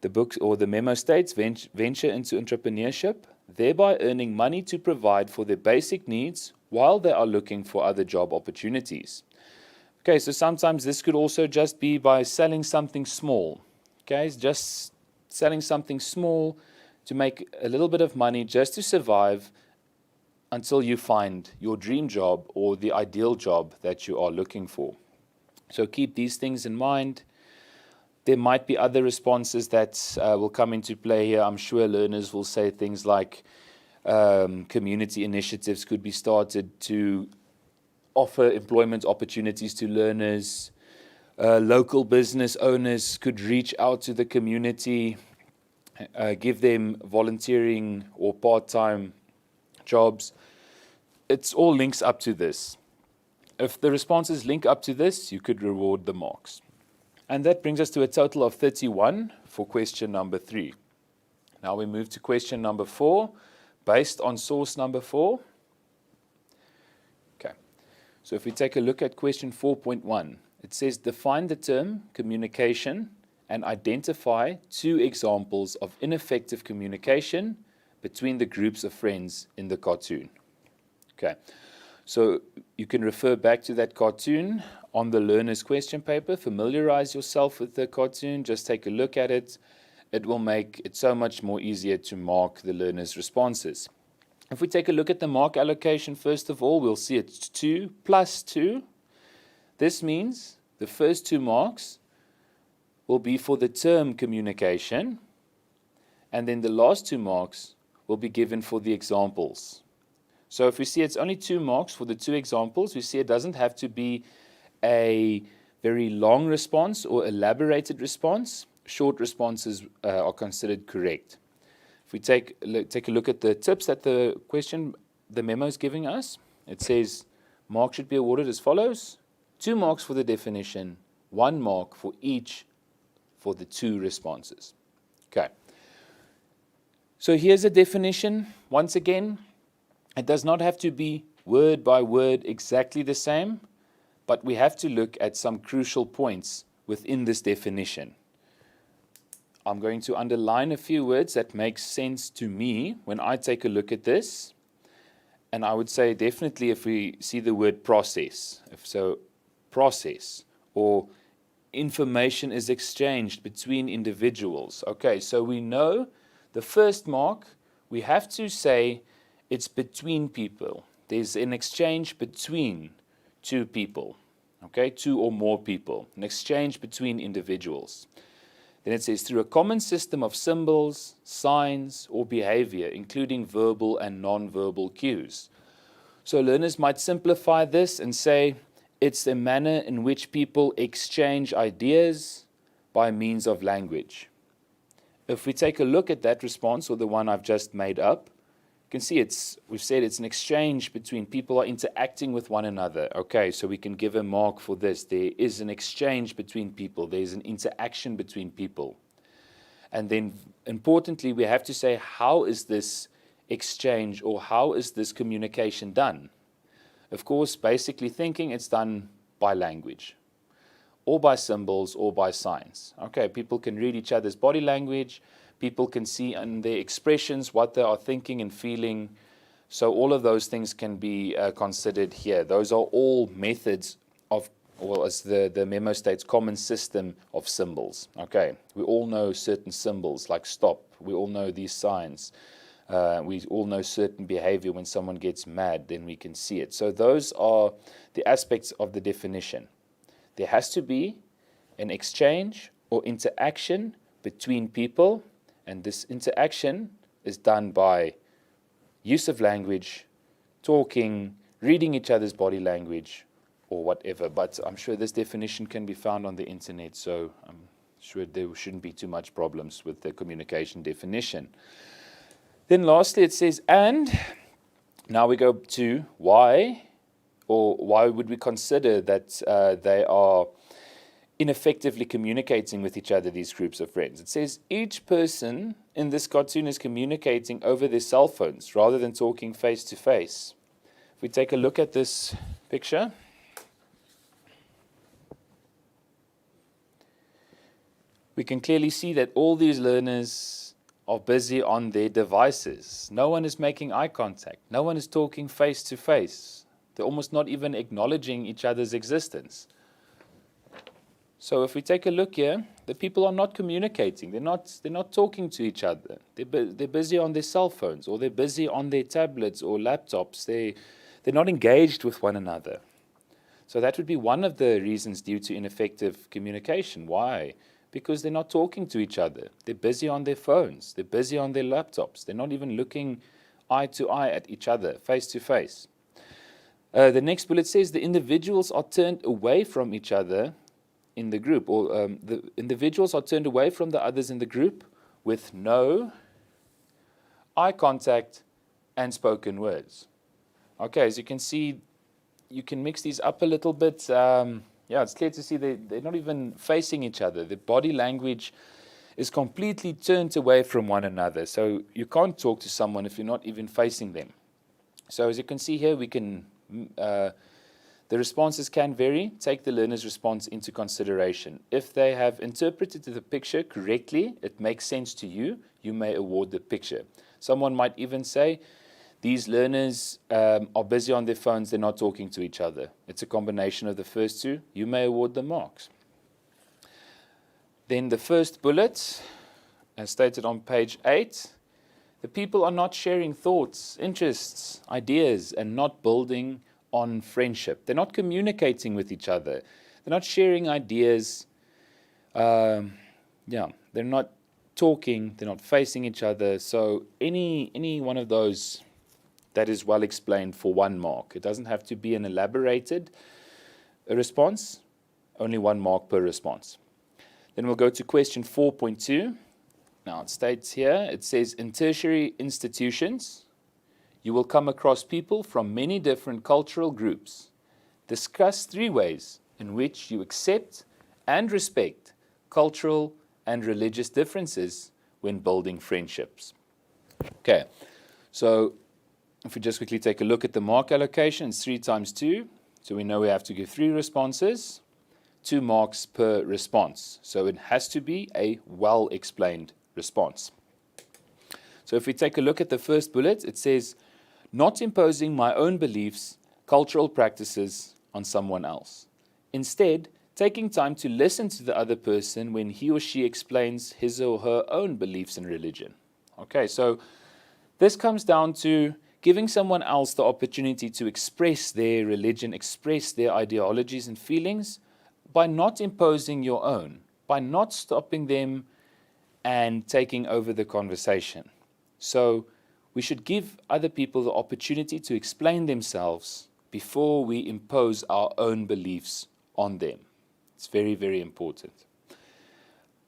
The book or the memo states venture into entrepreneurship, thereby earning money to provide for their basic needs while they are looking for other job opportunities. Okay, so sometimes this could also just be by selling something small. Okay, just selling something small to make a little bit of money just to survive until you find your dream job or the ideal job that you are looking for. So keep these things in mind. There might be other responses that will come into play here. I'm sure learners will say things like community initiatives could be started to offer employment opportunities to learners. Local business owners could reach out to the community, give them volunteering or part-time jobs. It's all links up to this. If the responses link up to this, you could reward the marks. And that brings us to a total of 31 for question number 3. Now we move to question number 4, based on source number 4. Okay, so if we take a look at question 4.1, it says define the term communication and identify 2 examples of ineffective communication between the groups of friends in the cartoon. Okay, so you can refer back to that cartoon on the learner's question paper, familiarize yourself with the cartoon, just take a look at it. It will make it so much more easier to mark the learner's responses. If we take a look at the mark allocation, first of all, we'll see it's 2 plus 2. This means the first 2 marks will be for the term communication, and then the last 2 marks will be given for the examples. So if we see it's only 2 marks for the 2 examples, we see it doesn't have to be a very long response or elaborated response. Short responses are considered correct. If we take a look at the tips that the memo is giving us, it says marks should be awarded as follows: 2 marks for the definition, 1 mark for each for the 2 responses. Okay. So here's a definition. Once again, it does not have to be word by word exactly the same, but we have to look at some crucial points within this definition. I'm going to underline a few words that make sense to me when I take a look at this. And I would say definitely if we see the word process, process, or information is exchanged between individuals. Okay, so we know the first mark, we have to say it's between people. There's an exchange between 2 people, okay, 2 or more people, an exchange between individuals. Then it says through a common system of symbols, signs, or behavior, including verbal and non-verbal cues. So learners might simplify this and say it's the manner in which people exchange ideas by means of language. If we take a look at that response, or the one I've just made up, you can see we've said it's an exchange between people are interacting with one another. Okay, so we can give a mark for this. There is an exchange between people. There's an interaction between people. And then importantly, we have to say, how is this exchange or how is this communication done? Of course, basically thinking it's done by language, or by symbols, or by signs. Okay, people can read each other's body language. People can see in their expressions what they are thinking and feeling. So all of those things can be considered here. Those are all methods of, well, as the memo states, common system of symbols. Okay, we all know certain symbols like stop. We all know these signs. We all know certain behavior. When someone gets mad, then we can see it. So those are the aspects of the definition. There has to be an exchange or interaction between people, and this interaction is done by use of language, talking, reading each other's body language, or whatever. But I'm sure this definition can be found on the internet, so I'm There shouldn't be too much problems with the communication definition. Then lastly, it says, and now we go to why, or why would we consider that they are ineffectively communicating with each other, these groups of friends. It says each person in this cartoon is communicating over their cell phones rather than talking face to face. If we take a look at this picture, we can clearly see that all these learners are busy on their devices. No one is making eye contact. No one is talking face to face. They're almost not even acknowledging each other's existence. So if we take a look here, the people are not communicating. They're not talking to each other. They're busy on their cell phones, or they're busy on their tablets or laptops. They're not engaged with one another. So that would be one of the reasons due to ineffective communication. Why? Because they're not talking to each other. They're busy on their phones. They're busy on their laptops. They're not even looking eye to eye at each other, face to face. The next bullet says the individuals are turned away from each other in the group, or the individuals are turned away from the others in the group with no eye contact and spoken words. Okay, as you can see, you can mix these up a little bit. Yeah, it's clear to see they're not even facing each other. The body language is completely turned away from one another. So you can't talk to someone if you're not even facing them. So as you can see here, we can the responses can vary. Take the learner's response into consideration. If they have interpreted the picture correctly, it makes sense to you, you may award the picture. Someone might even say, these learners are busy on their phones, they're not talking to each other. It's a combination of the first two. You may award the marks. Then the first bullet, as stated on page 8, the people are not sharing thoughts, interests, ideas, and not building on friendship. They're not communicating with each other. They're not sharing ideas. They're not talking. They're not facing each other. So any one of those, that is well explained for 1 mark. It doesn't have to be an elaborated response. Only 1 mark per response. Then we'll go to question 4.2. Now it states here, it says in tertiary institutions, you will come across people from many different cultural groups. Discuss 3 ways in which you accept and respect cultural and religious differences when building friendships. Okay, so if we just quickly take a look at the mark allocation, it's 3 times 2. So we know we have to give 3 responses, 2 marks per response. So it has to be a well-explained response. So if we take a look at the first bullet, it says, not imposing my own beliefs, cultural practices on someone else. Instead, taking time to listen to the other person when he or she explains his or her own beliefs in religion. Okay, so this comes down to giving someone else the opportunity to express their religion, express their ideologies and feelings by not imposing your own, by not stopping them and taking over the conversation. So we should give other people the opportunity to explain themselves before we impose our own beliefs on them. It's very, very important.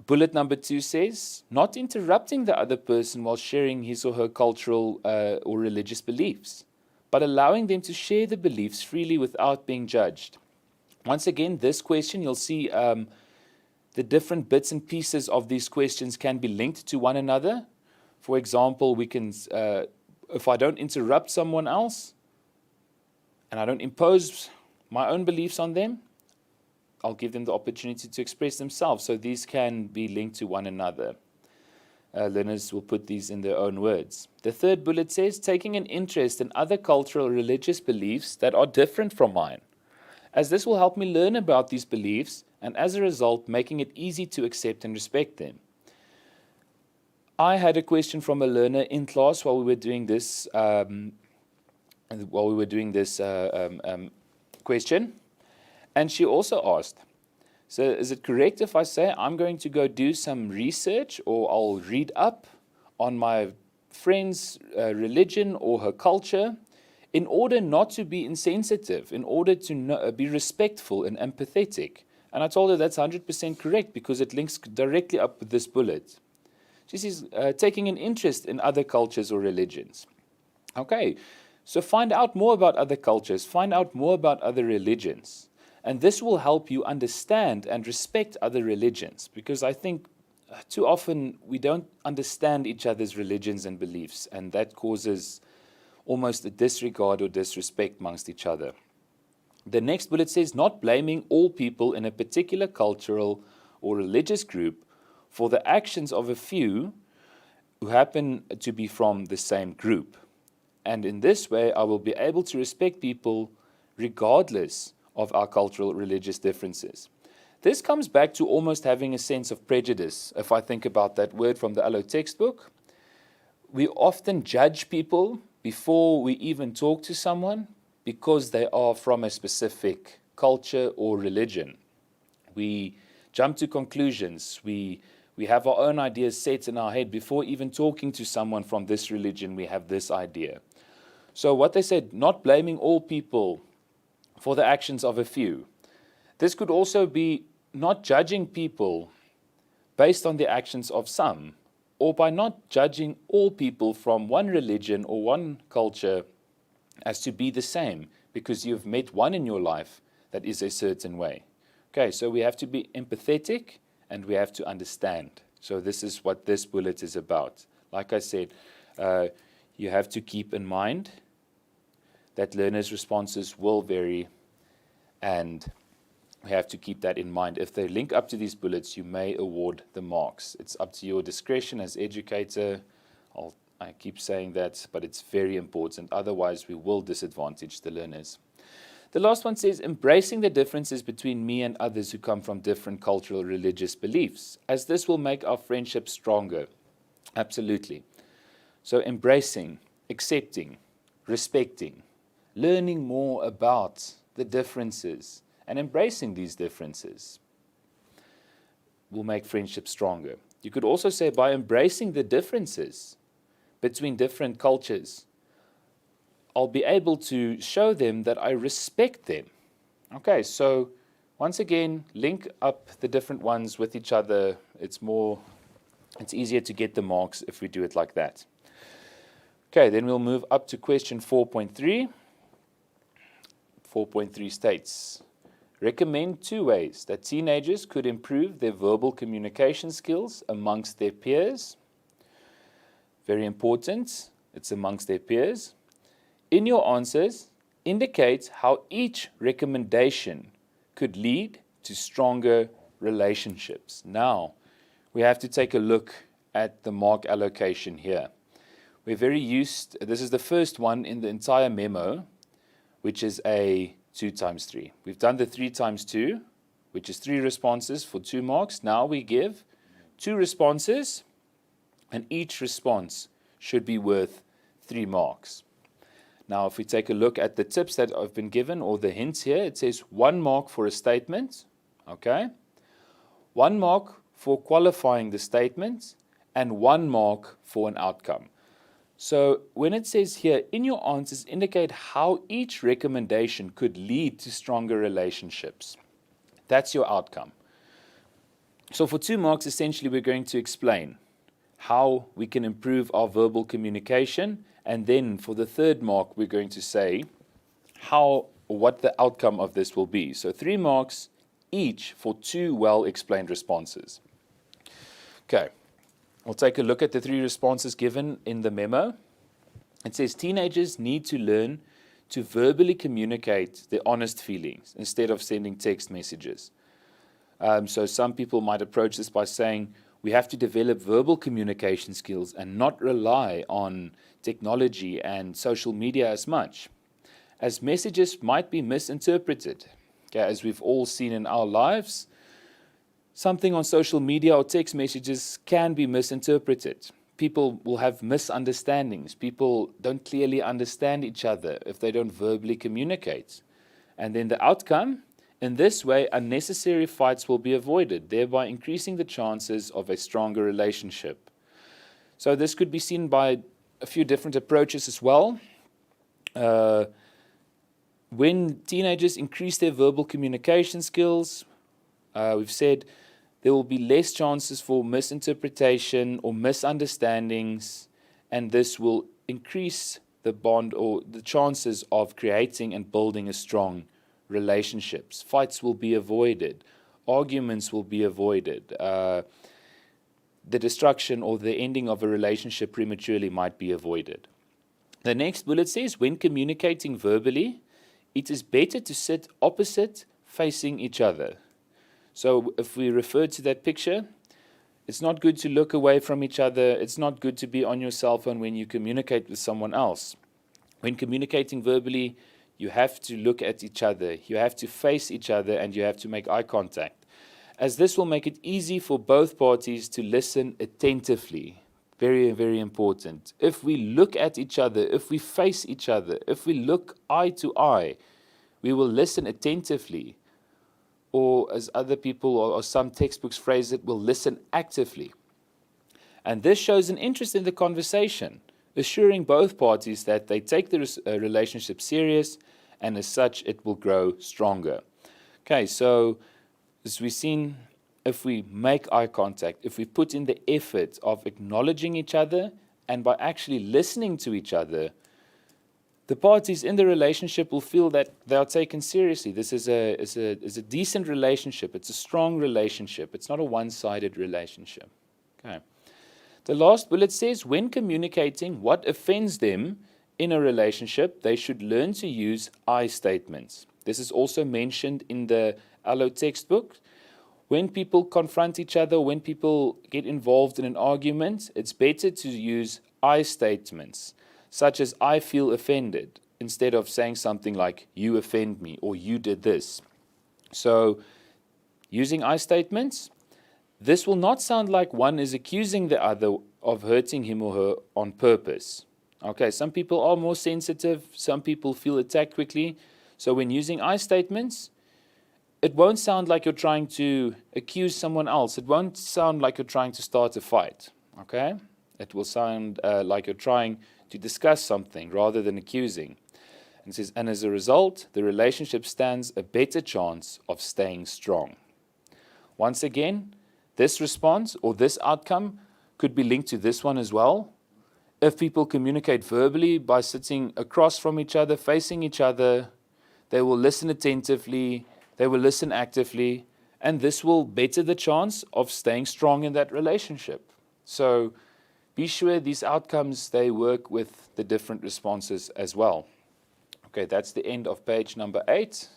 Bullet number 2 says, not interrupting the other person while sharing his or her cultural or religious beliefs, but allowing them to share the beliefs freely without being judged. Once again, this question, you'll see the different bits and pieces of these questions can be linked to one another. For example, we can, if I don't interrupt someone else and I don't impose my own beliefs on them, I'll give them the opportunity to express themselves. So these can be linked to one another. Learners will put these in their own words. The third bullet says, taking an interest in other cultural or religious beliefs that are different from mine, as this will help me learn about these beliefs and as a result, making it easy to accept and respect them. I had a question from a learner in class while we were doing this question, and she also asked, so is it correct if I say I'm going to go do some research or I'll read up on my friend's religion or her culture in order not to be insensitive, in order to be respectful and empathetic, And I told her that's 100% correct because it links directly up with this bullet. She says, taking an interest in other cultures or religions. Okay, so find out more about other cultures, find out more about other religions. And this will help you understand and respect other religions, because I think too often we don't understand each other's religions and beliefs, and that causes almost a disregard or disrespect amongst each other. The next bullet says, not blaming all people in a particular cultural or religious group for the actions of a few who happen to be from the same group. And in this way, I will be able to respect people regardless of our cultural religious differences. This comes back to almost having a sense of prejudice. If I think about that word from the Allo textbook, we often judge people before we even talk to someone because they are from a specific culture or religion. We jump to conclusions. We have our own ideas set in our head before even talking to someone from this religion. We have this idea. So what they said, not blaming all people for the actions of a few. This could also be not judging people based on the actions of some, or by not judging all people from one religion or one culture as to be the same, because you've met one in your life that is a certain way. Okay, so we have to be empathetic and we have to understand. So this is what this bullet is about. Like I said, you have to keep in mind that learners' responses will vary, and we have to keep that in mind. If they link up to these bullets, you may award the marks. It's up to your discretion as educator. I keep saying that, but it's very important. Otherwise, we will disadvantage the learners. The last one says, embracing the differences between me and others who come from different cultural religious beliefs, as this will make our friendship stronger. Absolutely. So embracing, accepting, respecting, learning more about the differences and embracing these differences will make friendship stronger. You could also say by embracing the differences between different cultures, I'll be able to show them that I respect them. Okay, so once again, link up the different ones with each other. It's easier to get the marks if we do it like that. Okay, then we'll move up to question 4.3. 4.3 states, recommend 2 ways that teenagers could improve their verbal communication skills amongst their peers. Very important, it's amongst their peers. In your answers, indicate how each recommendation could lead to stronger relationships. Now, we have to take a look at the mark allocation here. We're very used, this is the first one in the entire memo, which is a 2 times 3. We've done the 3 times 2, which is 3 responses for 2 marks. Now we give 2 responses, and each response should be worth 3 marks. Now, if we take a look at the tips that I've been given, or the hints here, it says 1 mark for a statement, okay? 1 mark for qualifying the statement, and 1 mark for an outcome. So when it says here, in your answers, indicate how each recommendation could lead to stronger relationships. That's your outcome. So for 2 marks, essentially, we're going to explain how we can improve our verbal communication. And then for the 3rd mark, we're going to say what the outcome of this will be. So 3 marks each for 2 well-explained responses. Okay. We'll take a look at the 3 responses given in the memo. It says teenagers need to learn to verbally communicate their honest feelings instead of sending text messages. So some people might approach this by saying we have to develop verbal communication skills and not rely on technology and social media as much, as messages might be misinterpreted. Okay, as we've all seen in our lives, something on social media or text messages can be misinterpreted. People will have misunderstandings. People don't clearly understand each other if they don't verbally communicate. And then the outcome, in this way, unnecessary fights will be avoided, thereby increasing the chances of a stronger relationship. So this could be seen by a few different approaches as well. When teenagers increase their verbal communication skills, we've said there will be less chances for misinterpretation or misunderstandings, and this will increase the bond or the chances of creating and building a strong relationships. Fights will be avoided. Arguments will be avoided. The destruction or the ending of a relationship prematurely might be avoided. The next bullet says, when communicating verbally, it is better to sit opposite, facing each other. So if we refer to that picture, it's not good to look away from each other. It's not good to be on your cell phone when you communicate with someone else. When communicating verbally, you have to look at each other. You have to face each other, and you have to make eye contact, as this will make it easy for both parties to listen attentively. Very, very important. If we look at each other, if we face each other, if we look eye to eye, we will listen attentively. Or as other people or some textbooks phrase it, will listen actively. And this shows an interest in the conversation, assuring both parties that they take the relationship serious, and as such, it will grow stronger. Okay, so as we've seen, if we make eye contact, if we put in the effort of acknowledging each other, and by actually listening to each other, the parties in the relationship will feel that they are taken seriously. This is a decent relationship. It's a strong relationship. It's not a one-sided relationship. Okay. The last bullet says, when communicating what offends them in a relationship, they should learn to use I statements. This is also mentioned in the Allo textbook. When people confront each other, when people get involved in an argument, it's better to use I statements, such as I feel offended, instead of saying something like you offend me or you did this. So using I statements, this will not sound like one is accusing the other of hurting him or her on purpose. Okay, some people are more sensitive, some people feel attacked quickly. So when using I statements, it won't sound like you're trying to accuse someone else. It won't sound like you're trying to start a fight. Okay? It will sound like you're trying to discuss something rather than accusing. And it says, and as a result, the relationship stands a better chance of staying strong. Once again, this response or this outcome could be linked to this one as well. If people communicate verbally by sitting across from each other, facing each other, they will listen attentively, they will listen actively, and this will better the chance of staying strong in that relationship. So be sure these outcomes, they work with the different responses as well. Okay, that's the end of page number 8.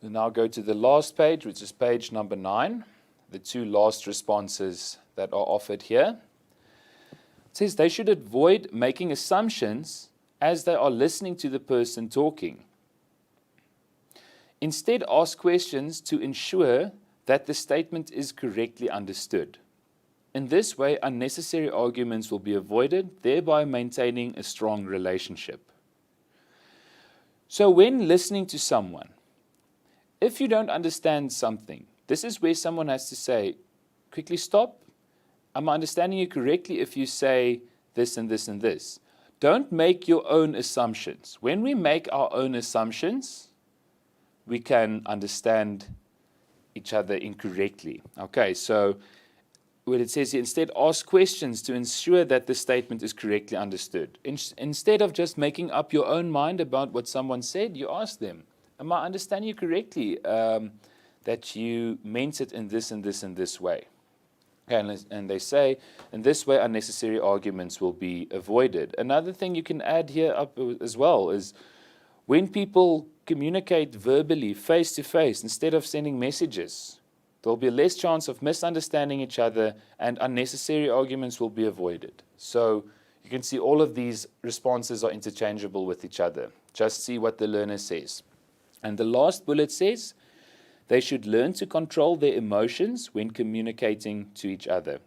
We'll now go to the last page, which is page number 9, the two last responses that are offered here. It says they should avoid making assumptions as they are listening to the person talking. Instead, ask questions to ensure that the statement is correctly understood. In this way, unnecessary arguments will be avoided, thereby maintaining a strong relationship. So when listening to someone, if you don't understand something, this is where someone has to say, quickly stop. Am I understanding you correctly if you say this and this and this? Don't make your own assumptions. When we make our own assumptions, we can understand each other incorrectly. Okay, so what it says here, instead ask questions to ensure that the statement is correctly understood. Instead of just making up your own mind about what someone said, you ask them, am I understanding you correctly that you meant it in this and this and this way? Okay, and they say, in this way, unnecessary arguments will be avoided. Another thing you can add here up as well is when people communicate verbally, face to face, instead of sending messages, there will be less chance of misunderstanding each other, and unnecessary arguments will be avoided. So you can see all of these responses are interchangeable with each other. Just see what the learner says. And the last bullet says, they should learn to control their emotions when communicating to each other,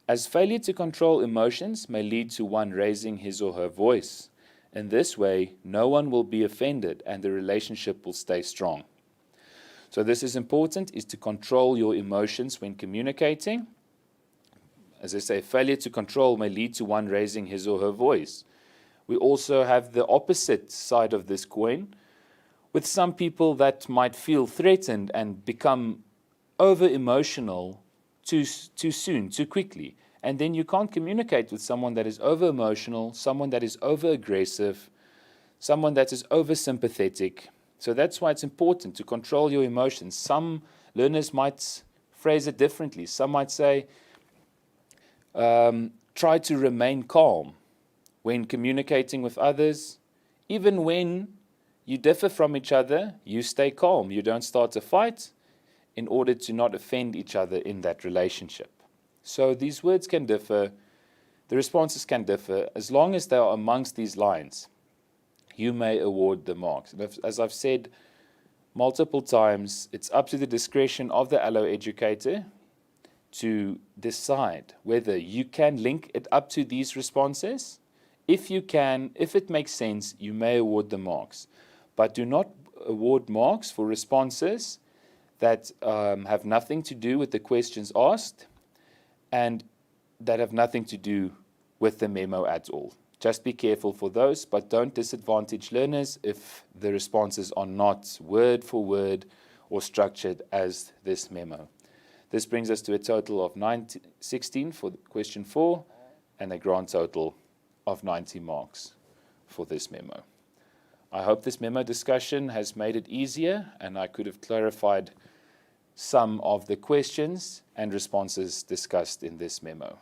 as failure to control emotions may lead to one raising his or her voice. In this way, no one will be offended and the relationship will stay strong. So this is important, is to control your emotions when communicating. As I say, failure to control may lead to one raising his or her voice. We also have the opposite side of this coin, with some people that might feel threatened and become over-emotional too soon, too quickly. And then you can't communicate with someone that is over-emotional, someone that is over-aggressive, someone that is over-sympathetic. So that's why it's important to control your emotions. Some learners might phrase it differently. Some might say, try to remain calm when communicating with others. Even when you differ from each other, you stay calm. You don't start a fight in order to not offend each other in that relationship. So these words can differ, the responses can differ. As long as they are amongst these lines, you may award the marks. And as I've said multiple times, it's up to the discretion of the allo educator to decide whether you can link it up to these responses. If you can, if it makes sense, you may award the marks. But do not award marks for responses that have nothing to do with the questions asked and that have nothing to do with the memo at all. Just be careful for those, but don't disadvantage learners if the responses are not word for word or structured as this memo. This brings us to a total of 16 for question 4 and a grand total of 90 marks for this memo. I hope this memo discussion has made it easier and I could have clarified some of the questions and responses discussed in this memo.